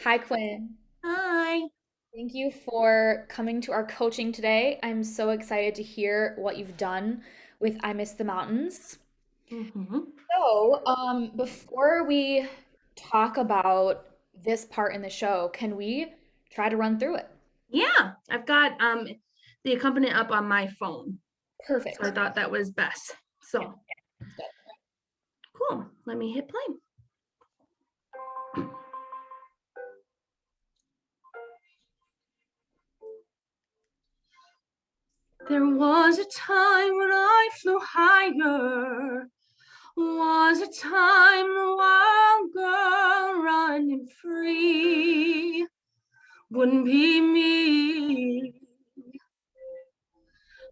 Hi, Quinn. Hi. Thank you for coming to our coaching today. I'm so excited to hear what you've done with I Miss the Mountains. hmm Before we talk about this part in the show, can we try to run through it? Yeah, I've got the accompaniment up on my phone, so I Perfect. thought that was best. Yeah, So sounds good. cool. Let me hit play. There was a time when I flew higher. Was a time a wild girl running free. Wouldn't be me.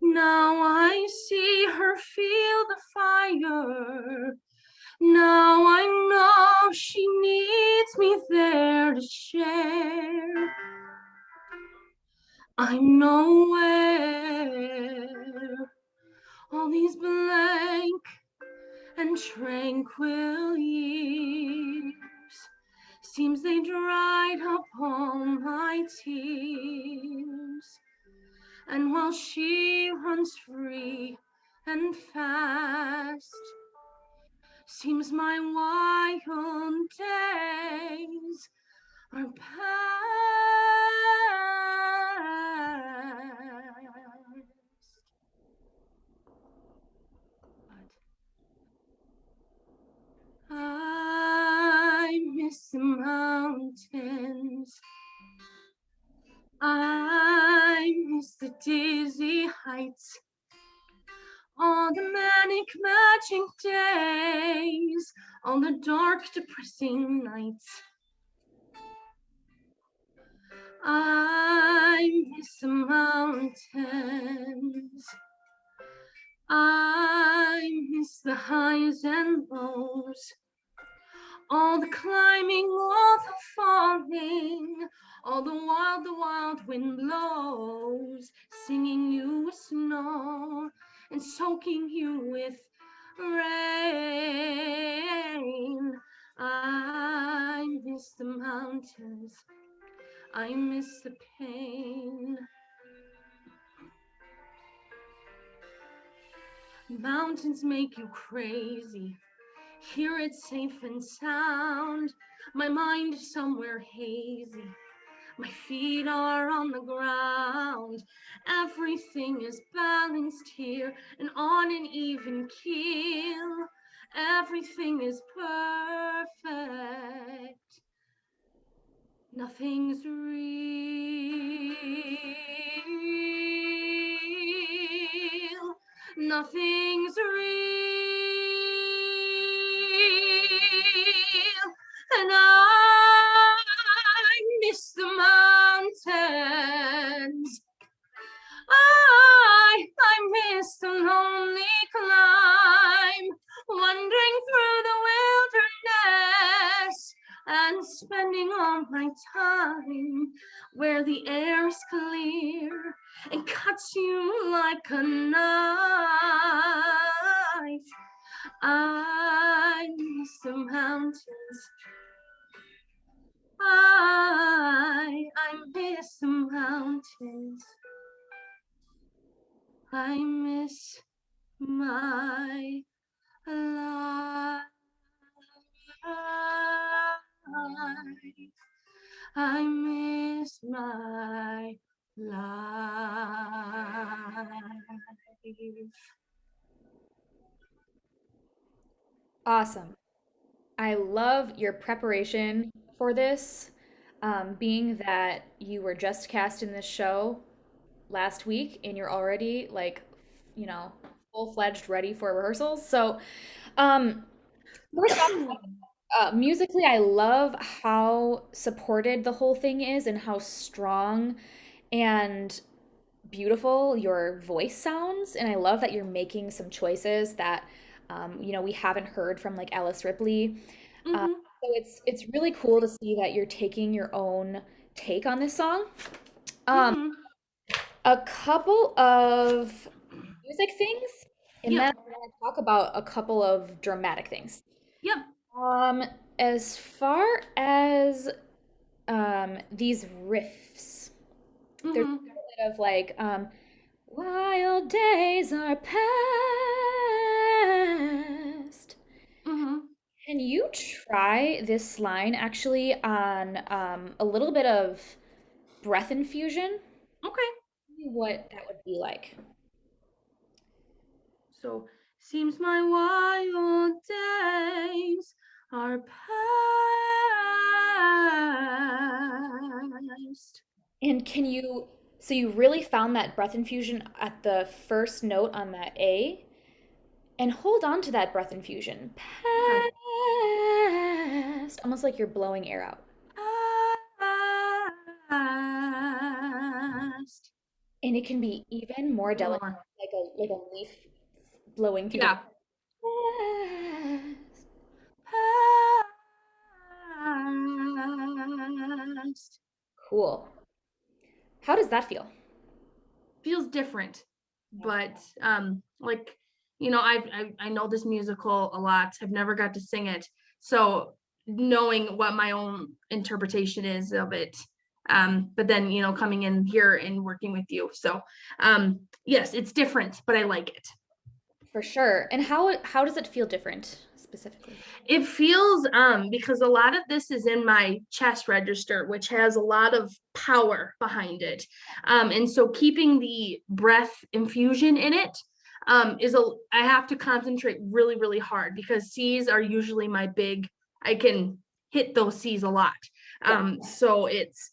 Now I see her feel the fire. Now I know she needs me there to share. I'm nowhere. All these blank and tranquil years seems they dried up all my tears. And while she runs free and fast, seems my wild days are past. But I miss the mountains. I miss the dizzy heights, all the manic matching days, all the dark, depressing nights. I miss the mountains. I miss the highs and lows, all the climbing, all the falling, all the wild wind blows, singing you with snow and soaking you with rain. I miss the mountains. I miss the pain. Mountains make you crazy. Hear it safe and sound. My mind is somewhere hazy. My feet are on the ground. Everything is balanced here and on an even keel. Everything is perfect. Nothing's real. Nothing's real. And I miss the mountains. I miss the lonely climb, wandering through the wilderness and spending all my time where the air is clear and cuts you like a knife. I miss the mountains. I miss the mountains. I miss my life. I miss my life. Awesome. I love your preparation for this, being that you were just cast in this show last week and you're already like, you know, full-fledged ready for rehearsals. Um, First off, musically, I love how supported the whole thing is and how strong and beautiful your voice sounds. And I love that you're making some choices that, we haven't heard from like Ellis Ripley. Um, hmm so it's really cool to see that you're taking your own take on this song. Um, hmm a couple of music things, and then Yep. I want to talk about a couple of dramatic things. Yep. Um, as far as these riffs. There's a Mm-hmm. little bit of like, wild days are past. Mm-hmm. Can you try this line actually on a little bit of breath infusion? Okay. See what that would be like. So, seems my wild days are past. And so you really found that breath infusion at the first note on that A, and hold on to that breath infusion. Okay. Past, almost like you're blowing air out. Past. And it can be even more One delicate, more. like a leaf blowing through the Yeah. past. Past. Cool. How does that feel? Feels different, Yeah. but like I know this musical a lot. I've never got to sing it, so knowing what my own interpretation is of it, but then coming in here and working with you, so yes, it's different, but I like it. For sure. And how does it feel different specifically? It feels because a lot of this is in my chest register, which has a lot of power behind it. And so keeping the breath infusion in it is a I have to concentrate really, really hard because C's are usually my big, I can hit those C's a lot. Yeah, So it's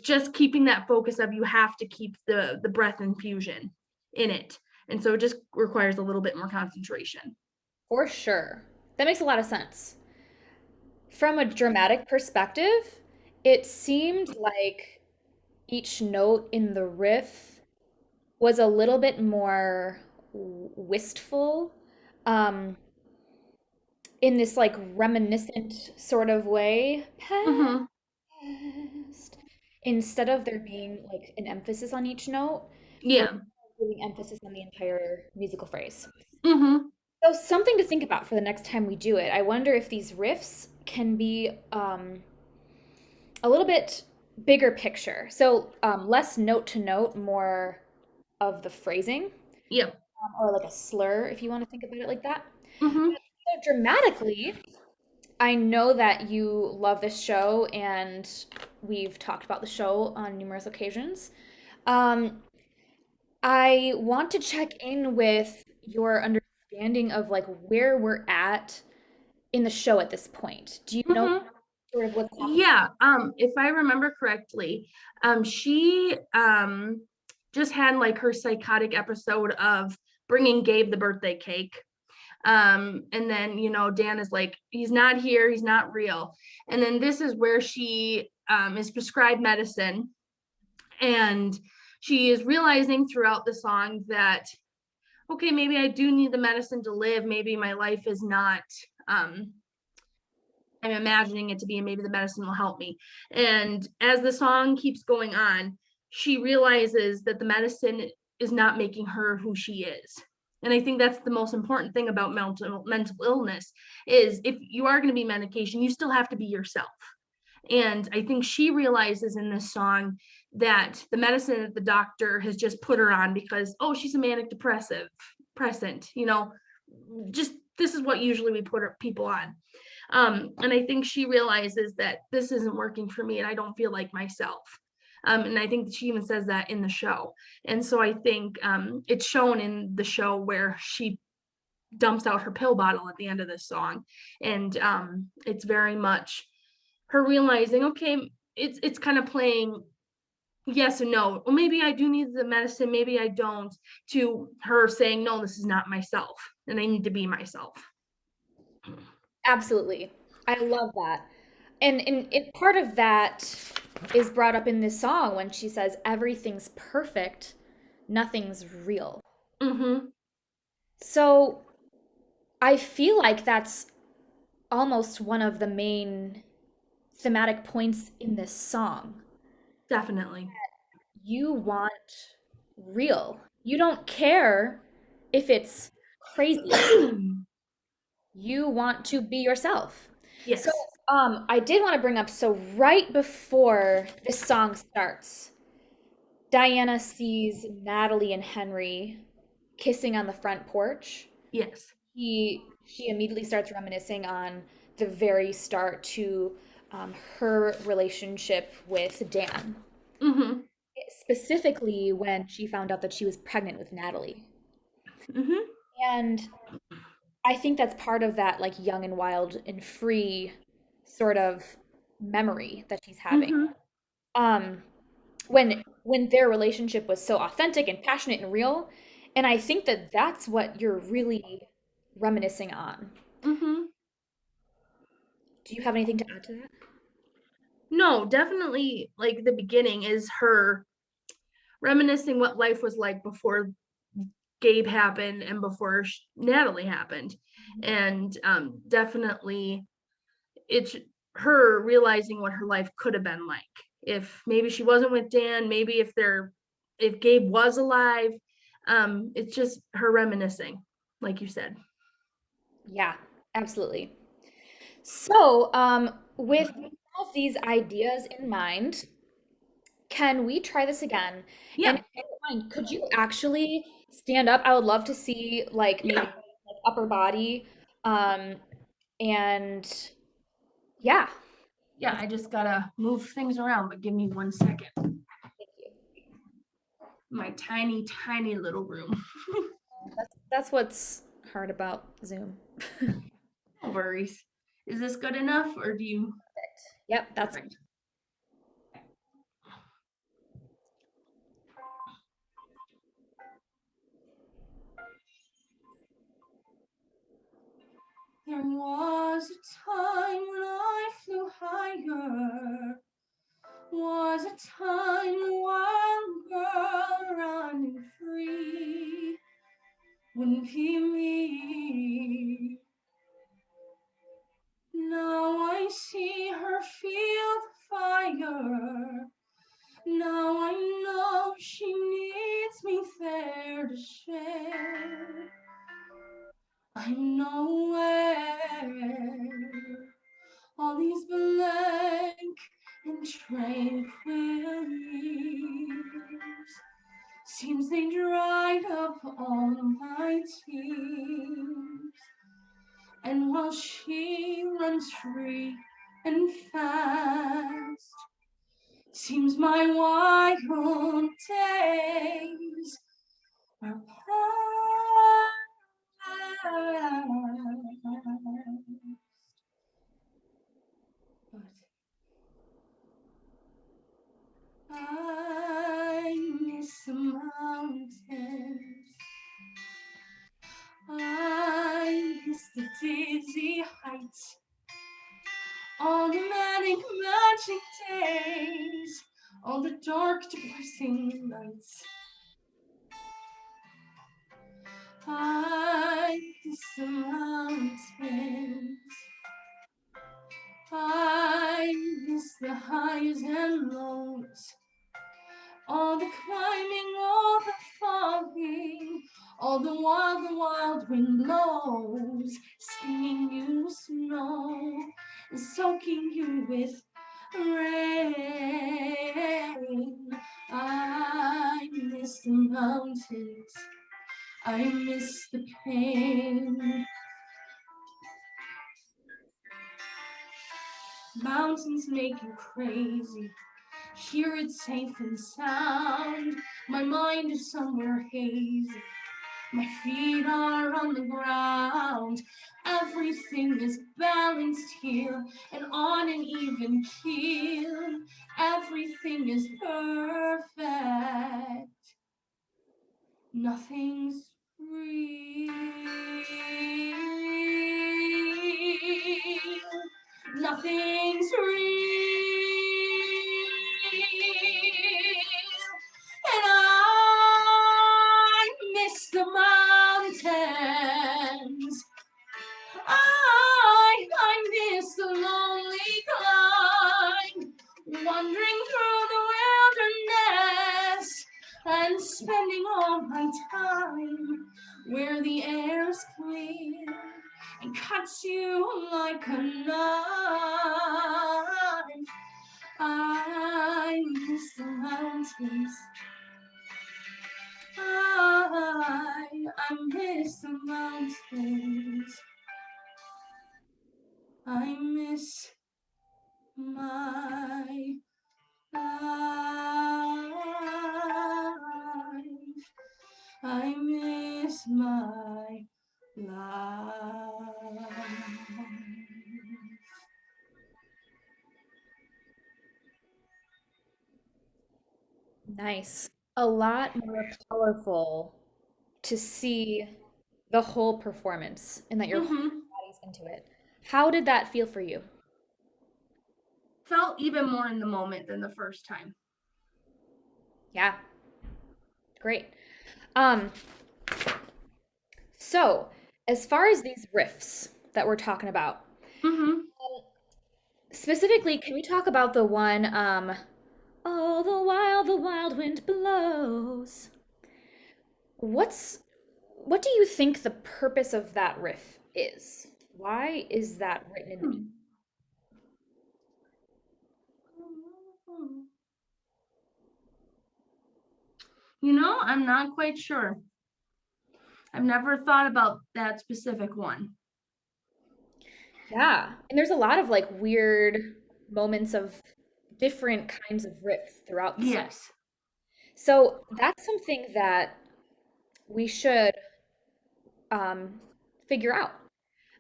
just keeping that focus of you have to keep the breath infusion in it. And so it just requires a little bit more concentration. for sure. That makes a lot of sense. From a dramatic perspective, it seemed like each note in the riff was a little bit more wistful, um, in this like reminiscent sort of way. Hmm. Past. Instead of there being like an emphasis on each note, we're Yeah. giving emphasis on the entire musical phrase. Hmm. So something to think about for the next time we do it. I wonder if these riffs can be a little bit bigger picture. So less note to note, more of the phrasing, Yep. or like a slur, if you want to think about it like that. Hmm. So dramatically, I know that you love this show, and we've talked about the show on numerous occasions. Um, I want to check in with your understanding of like where we're at in the show at this point. Do you know Hmm. sort of what's happening? Yeah. If I remember correctly, she just had like her psychotic episode of bringing Gabe the birthday cake. And then Dan is like, he's not here, he's not real. And then this is where she is prescribed medicine, and she is realizing throughout the song that okay, maybe I do need the medicine to live. Maybe my life is not um I'm imagining it to be, and maybe the medicine will help me. And as the song keeps going on, she realizes that the medicine is not making her who she is. And I think that's the most important thing about mental illness is if you are going to be medication, you still have to be yourself. And I think she realizes in this song that the medicine that the doctor has just put her on because, oh, she's a manic depressive present, just this is what usually we put people on. And I think she realizes that this isn't working for me and I don't feel like myself. And I think she even says that in the show. And so I think it's shown in the show where she dumps out her pill bottle at the end of this song. And it's very much her realizing, okay, it's kind of playing yes and no. Well, maybe I do need the medicine, maybe I don't, to her saying, no, this is not myself, and I need to be myself. Absolutely. I love that. And part of that is brought up in this song when she says everything's perfect, nothing's real. Mm-hmm. So I feel like that's almost one of the main thematic points in this song. Definitely. You want real. You don't care if it's crazy. You want to be yourself. So Yes. I did want to bring up, so right before this song starts, Diana sees Natalie and Henry kissing on the front porch. Yes. She immediately starts reminiscing on the very start to her relationship with Dan, Mm-hmm. specifically when she found out that she was pregnant with Natalie. Mm-hmm. And I think that's part of that like young and wild and free sort of memory that she's having. Mm-hmm. Um, when their relationship was so authentic and passionate and real, and I think that that's what you're really reminiscing on. Mm-hmm. Do you have anything to add to that? No, definitely like the beginning is her reminiscing what life was like before Gabe happened and before Natalie happened. And definitely it's her realizing what her life could have been like if maybe she wasn't with Dan, maybe if Gabe was alive. It's just her reminiscing, like you said. Yeah, absolutely. So, with all of these ideas in mind, can we try this again? And Yeah, if you don't mind, could you actually stand up? I would love to see like maybe yeah, like upper body. Um, and yeah, yeah. let's I just gotta move things around, but give me 1 second. thank you. My tiny, tiny little room. That's what's hard about Zoom. No worries. Is this good enough, or do you? Yep, that's Perfect. There was a time when I flew higher. Was a time a wild girl running free. Wouldn't be me. Now I see her feel the fire. Now I know she needs me there to share. I'm nowhere. All these blank and tranquil years. Seems they dried up all my tears. And while she runs free and fast, seems my wild days are past. But I miss the mountains. I miss the dizzy heights, all the manic magic days, all the dark depressing nights. I miss the mountains. I miss the highs and lows, all the climbing, all the falling, all the wild wind blows, stinging you with snow and soaking you with rain. I miss the mountains, I miss the pain. Mountains make you crazy. Here it's safe and sound. My mind is somewhere hazy. My feet are on the ground. Everything is balanced here and on an even keel. Everything is perfect. Nothing's real. Nothing's real. And I miss the mountains. I miss the lonely climb, wandering through the wilderness and spending all my time where the air's clear and cuts you like a knife. I miss the mountains. I miss the mountains. I miss my life. I miss my life. Nice. A lot more powerful to see the whole performance and that your whole Mm-hmm. body's into it. How did that feel for you? Felt even more in the moment than the first time. Yeah, great. Um, so as far as these riffs that we're talking about, Mm-hmm. specifically, can we talk about the one, oh, the wild wind blows? What's what do you think the purpose of that riff is? Why is that written in the music? I'm not quite sure. I've never thought about that specific one. Yeah, and there's a lot of like weird moments of different kinds of riffs throughout the song. Yes, So that's something that we should um, figure out.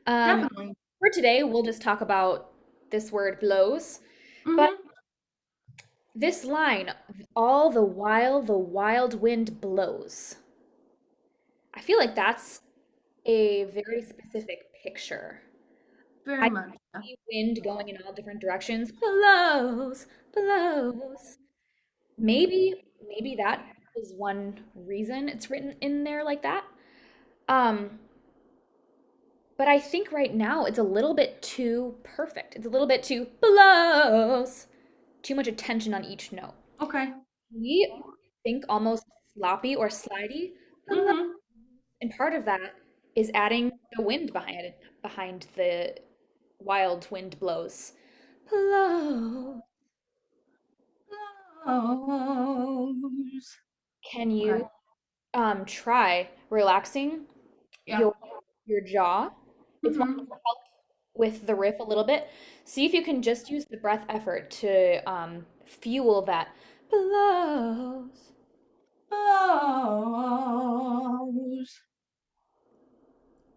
Um, definitely. for today, we'll just talk about this word blows. But Mm-hmm. this line, all the while the wild wind blows, I feel like that's a very specific picture. Very I much. Yeah. see wind going in all different directions, blows, blows. Maybe that is one reason it's written in there like that. Um, but I think right now it's a little bit too perfect. It's a little bit too blows. Too much attention on each note. Okay. We think almost sloppy or slidey, Mm-hmm. and part of that is adding the wind behind the wild wind blows. Blow. Blows. Can Okay. you try relaxing Yeah. your jaw? It's one Mm-hmm. to help with the riff a little bit. See if you can just use the breath effort to fuel that blows. Blows.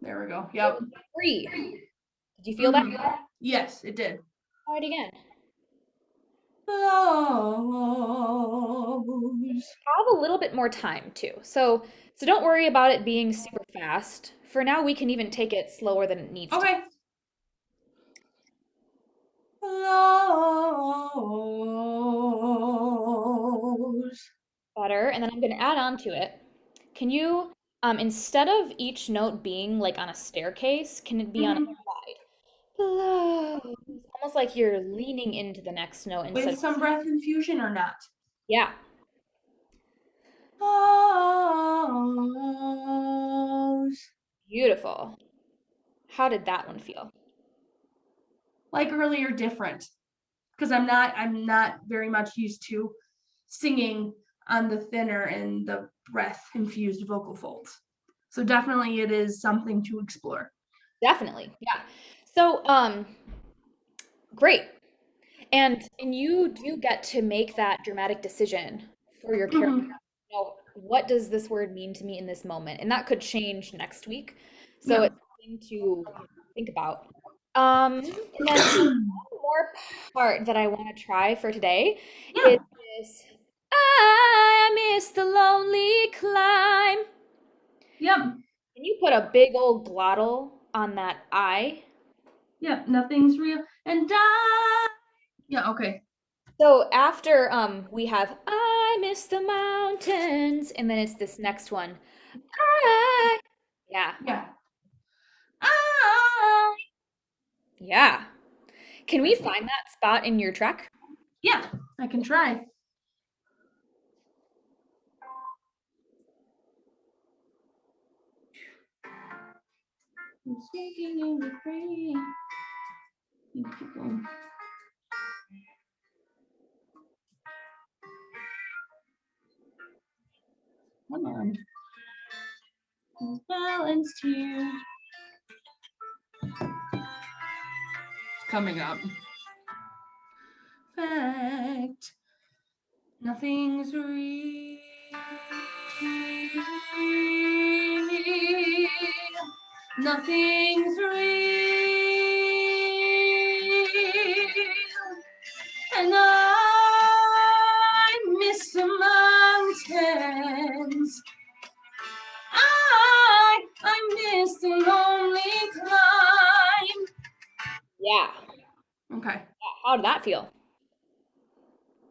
There we go. Yep. Breathe. Did you feel that? Mm-hmm. Yes, it did. Try it again. Blows. Have a little bit more time too. So don't worry about it being super fast. For now, we can even take it slower than it needs to be. Okay. Blows. Better. And then I'm going to add on to it. Can you, instead of each note being like on a staircase, can it be on a Mm-hmm. slide? Blows. Almost like you're leaning into the next note instead With of, some breath infusion or not? yeah, Blows. beautiful. How did that one feel? Like earlier, different. Because I'm not very much used to singing on the thinner and the breath infused vocal folds. So definitely it is something to explore. Definitely. Yeah. So, great. And you do get to make that dramatic decision for your character. Mm-hmm. You know, what does this word mean to me in this moment? And that could change next week. So Yeah. it's something to think about. And then one more part that I want to try for today is Yeah. this I miss the lonely climb. Yep. Can you put a big old glottal on that I? Yep. Nothing's real and die. Yeah. Okay. So after we have I miss the mountains, and then it's this next one. I yeah, Yeah. Ah. yeah. Can we find that spot in your track? Yeah. I can try. It's making you crazy. You keep going. Come on. It's balanced here. Coming up. Fact. Nothing's real. Nothing's real. And I miss the mountains. I miss the lonely climb. Yeah. Okay. How did that feel?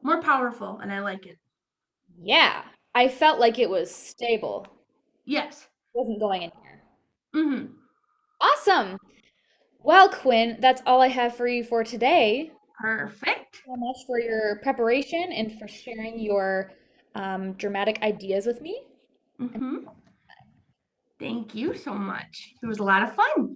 More powerful, and I like it. Yeah. I felt like it was stable. Yes. Wasn't going anywhere. Mm-hmm. Awesome. Well, Quinn, that's all I have for you for today. Perfect. So much for your preparation and for sharing your dramatic ideas with me. Mm-hmm. Thank you so much. It was a lot of fun.